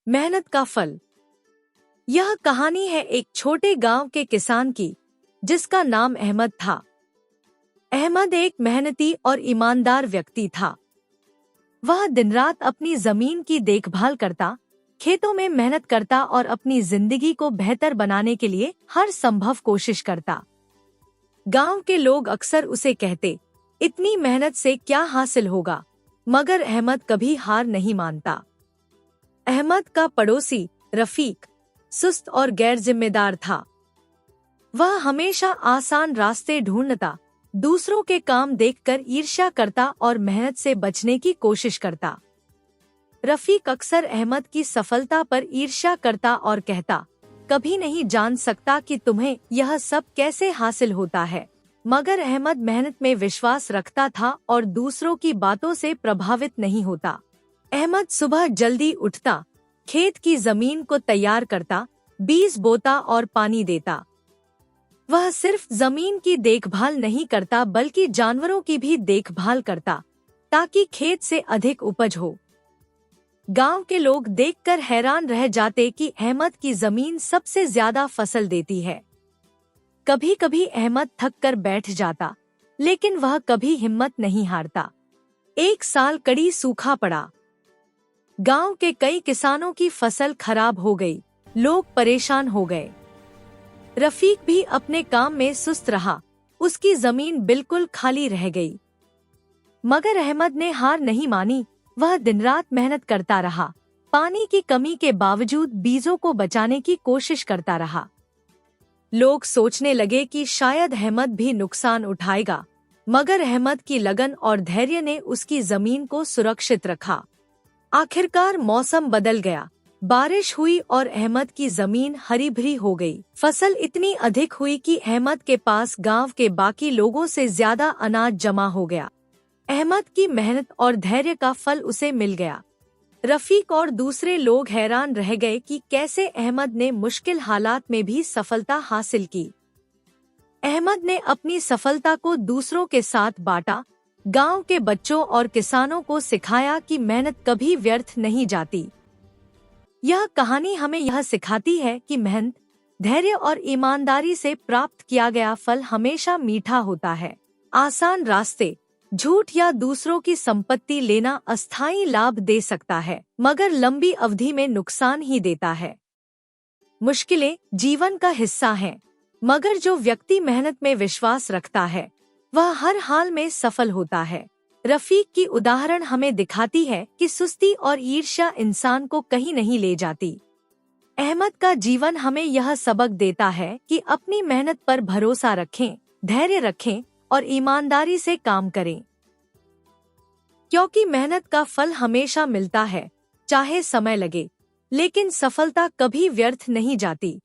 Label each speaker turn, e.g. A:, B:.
A: मेहनत का फल। यह कहानी है एक छोटे गांव के किसान की, जिसका नाम अहमद था। अहमद एक मेहनती और ईमानदार व्यक्ति था। वह दिन रात अपनी जमीन की देखभाल करता, खेतों में मेहनत करता और अपनी जिंदगी को बेहतर बनाने के लिए हर संभव कोशिश करता। गांव के लोग अक्सर उसे कहते, इतनी मेहनत से क्या हासिल होगा, मगर अहमद कभी हार नहीं मानता। अहमद का पड़ोसी रफीक सुस्त और गैर जिम्मेदार था। वह हमेशा आसान रास्ते ढूंढता, दूसरों के काम देखकर ईर्ष्या करता और मेहनत से बचने की कोशिश करता। रफीक अक्सर अहमद की सफलता पर ईर्ष्या करता और कहता, कभी नहीं जान सकता कि तुम्हें यह सब कैसे हासिल होता है। मगर अहमद मेहनत में विश्वास रखता था और दूसरों की बातों से प्रभावित नहीं होता। अहमद सुबह जल्दी उठता, खेत की जमीन को तैयार करता, बीज बोता और पानी देता। वह सिर्फ जमीन की देखभाल नहीं करता बल्कि जानवरों की भी देखभाल करता, ताकि खेत से अधिक उपज हो। गांव के लोग देखकर हैरान रह जाते कि अहमद की जमीन सबसे ज्यादा फसल देती है। कभी कभी अहमद थक कर बैठ जाता, लेकिन वह कभी हिम्मत नहीं हारता। एक साल कड़ी सूखा पड़ा। गांव के कई किसानों की फसल खराब हो गई। लोग परेशान हो गए। रफीक भी अपने काम में सुस्त रहा। उसकी जमीन बिल्कुल खाली रह गई। मगर अहमद ने हार नहीं मानी। वह दिन रात मेहनत करता रहा। पानी की कमी के बावजूद बीजों को बचाने की कोशिश करता रहा। लोग सोचने लगे कि शायद अहमद भी नुकसान उठाएगा, मगर अहमद की लगन और धैर्य ने उसकी जमीन को सुरक्षित रखा। आखिरकार मौसम बदल गया। बारिश हुई और अहमद की जमीन हरी भरी हो गई। फसल इतनी अधिक हुई कि अहमद के पास गांव के बाकी लोगों से ज्यादा अनाज जमा हो गया। अहमद की मेहनत और धैर्य का फल उसे मिल गया। रफीक और दूसरे लोग हैरान रह गए कि कैसे अहमद ने मुश्किल हालात में भी सफलता हासिल की। अहमद ने अपनी सफलता को दूसरों के साथ बांटा। गांव के बच्चों और किसानों को सिखाया कि मेहनत कभी व्यर्थ नहीं जाती। यह कहानी हमें यह सिखाती है कि मेहनत, धैर्य और ईमानदारी से प्राप्त किया गया फल हमेशा मीठा होता है। आसान रास्ते, झूठ या दूसरों की संपत्ति लेना अस्थायी लाभ दे सकता है, मगर लंबी अवधि में नुकसान ही देता है। मुश्किलें जीवन का हिस्सा हैं, मगर जो व्यक्ति मेहनत में विश्वास रखता है, वह हर हाल में सफल होता है। रफीक की उदाहरण हमें दिखाती है कि सुस्ती और ईर्ष्या इंसान को कहीं नहीं ले जाती। अहमद का जीवन हमें यह सबक देता है कि अपनी मेहनत पर भरोसा रखें, धैर्य रखें और ईमानदारी से काम करें, क्योंकि मेहनत का फल हमेशा मिलता है, चाहे समय लगे, लेकिन सफलता कभी व्यर्थ नहीं जाती।